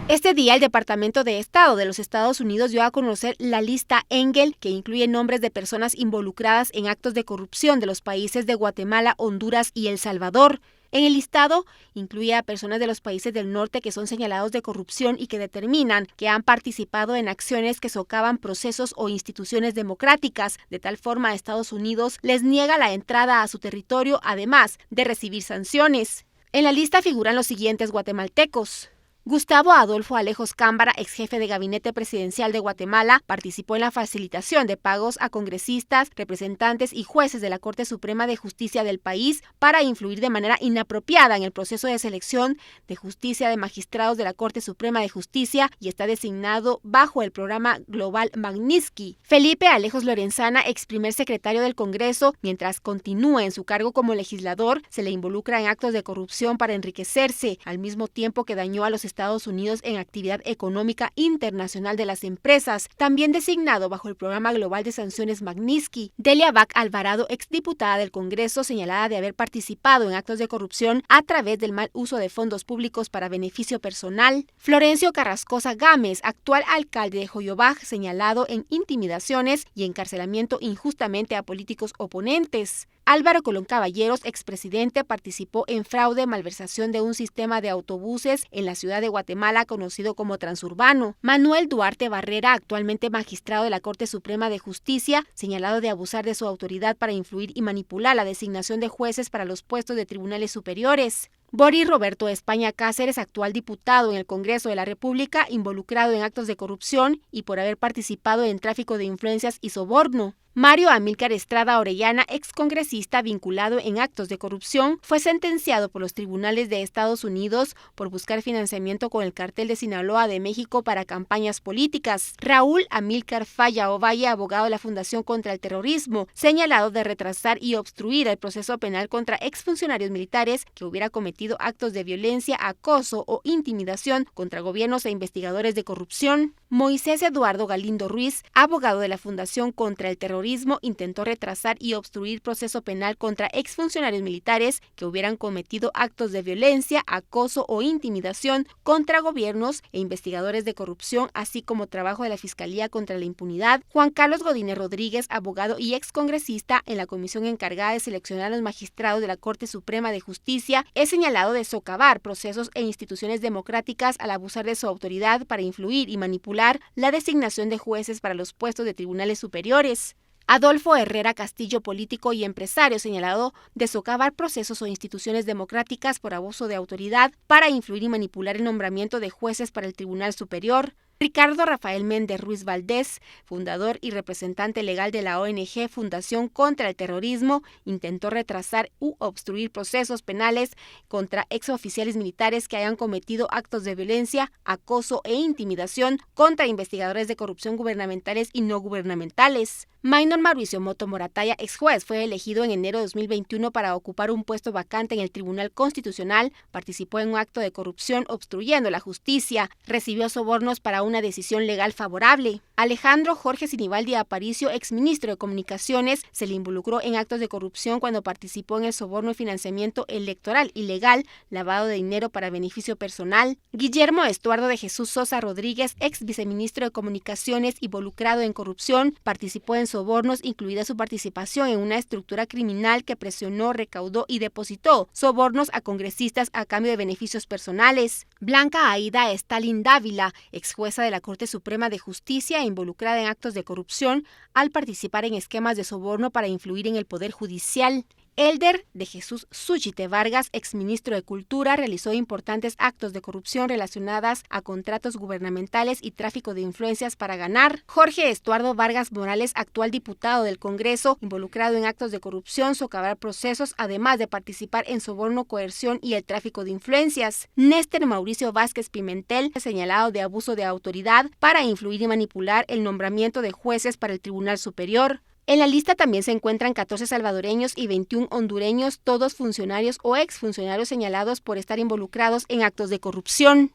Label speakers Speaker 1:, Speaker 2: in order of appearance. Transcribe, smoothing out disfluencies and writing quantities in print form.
Speaker 1: Este día, el Departamento de Estado de los Estados Unidos dio a conocer la lista Engel, que incluye nombres de personas involucradas en actos de corrupción de los países de Guatemala, Honduras y El Salvador. En el listado incluye a personas de los países del norte que son señalados de corrupción y que determinan que han participado en acciones que socavan procesos o instituciones democráticas. De tal forma, Estados Unidos les niega la entrada a su territorio, además de recibir sanciones. En la lista figuran los siguientes guatemaltecos: Gustavo Adolfo Alejos Cámbara, ex jefe de gabinete presidencial de Guatemala, participó en la facilitación de pagos a congresistas, representantes y jueces de la Corte Suprema de Justicia del país para influir de manera inapropiada en el proceso de selección de justicia de magistrados de la Corte Suprema de Justicia y está designado bajo el programa Global Magnitsky. Felipe Alejos Lorenzana, ex primer secretario del Congreso, mientras continúa en su cargo como legislador, se le involucra en actos de corrupción para enriquecerse, al mismo tiempo que dañó a los Estados Unidos en actividad económica internacional de las empresas, también designado bajo el programa global de sanciones Magnitsky. Delia Bac Alvarado, exdiputada del Congreso, señalada de haber participado en actos de corrupción a través del mal uso de fondos públicos para beneficio personal. Florencio Carrascosa Gámez, actual alcalde de Joyobaj, señalado en intimidaciones y encarcelamiento injustamente a políticos oponentes. Álvaro Colón Caballeros, expresidente, participó en fraude, malversación de un sistema de autobuses en la ciudad de Guatemala conocido como Transurbano. Manuel Duarte Barrera, actualmente magistrado de la Corte Suprema de Justicia, señalado de abusar de su autoridad para influir y manipular la designación de jueces para los puestos de tribunales superiores. Boris Roberto España Cáceres, actual diputado en el Congreso de la República, involucrado en actos de corrupción y por haber participado en tráfico de influencias y soborno. Mario Amílcar Estrada Orellana, excongresista vinculado en actos de corrupción, fue sentenciado por los tribunales de Estados Unidos por buscar financiamiento con el cartel de Sinaloa de México para campañas políticas. Raúl Amílcar Falla Ovalle, abogado de la Fundación contra el Terrorismo, señalado de retrasar y obstruir el proceso penal contra exfuncionarios militares que hubiera cometido actos de violencia, acoso o intimidación contra gobiernos e investigadores de corrupción. Moisés Eduardo Galindo Ruiz, abogado de la Fundación contra el Terrorismo, intentó retrasar y obstruir proceso penal contra exfuncionarios militares que hubieran cometido actos de violencia, acoso o intimidación contra gobiernos e investigadores de corrupción, así como trabajo de la Fiscalía contra la Impunidad. Juan Carlos Godínez Rodríguez, abogado y excongresista en la comisión encargada de seleccionar a los magistrados de la Corte Suprema de Justicia, es señalado de socavar procesos e instituciones democráticas al abusar de su autoridad para influir y manipular la designación de jueces para los puestos de tribunales superiores. Adolfo Herrera Castillo, político y empresario, señalado de socavar procesos o instituciones democráticas por abuso de autoridad para influir y manipular el nombramiento de jueces para el Tribunal Superior. Ricardo Rafael Méndez Ruiz Valdés, fundador y representante legal de la ONG Fundación contra el Terrorismo, intentó retrasar u obstruir procesos penales contra exoficiales militares que hayan cometido actos de violencia, acoso e intimidación contra investigadores de corrupción gubernamentales y no gubernamentales. Maynor Mauricio Moto Morataya, ex juez, fue elegido en enero de 2021 para ocupar un puesto vacante en el Tribunal Constitucional. Participó en un acto de corrupción obstruyendo la justicia. Recibió sobornos para una decisión legal favorable. Alejandro Jorge Sinibaldi Aparicio, exministro de Comunicaciones, se le involucró en actos de corrupción cuando participó en el soborno y financiamiento electoral ilegal, lavado de dinero para beneficio personal. Guillermo Estuardo de Jesús Sosa Rodríguez, ex viceministro de Comunicaciones, involucrado en corrupción, participó en sobornos, incluida su participación en una estructura criminal que presionó, recaudó y depositó sobornos a congresistas a cambio de beneficios personales. Blanca Aida Stalin Dávila, ex jueza de la Corte Suprema de Justicia, involucrada en actos de corrupción al participar en esquemas de soborno para influir en el Poder Judicial. Elder de Jesús Súchite Vargas, exministro de Cultura, realizó importantes actos de corrupción relacionadas a contratos gubernamentales y tráfico de influencias para ganar. Jorge Estuardo Vargas Morales, actual diputado del Congreso, involucrado en actos de corrupción, socavar procesos, además de participar en soborno, coerción y el tráfico de influencias. Néstor Mauricio Vázquez Pimentel, señalado de abuso de autoridad para influir y manipular el nombramiento de jueces para el Tribunal Superior. En la lista también se encuentran 14 salvadoreños y 21 hondureños, todos funcionarios o exfuncionarios señalados por estar involucrados en actos de corrupción.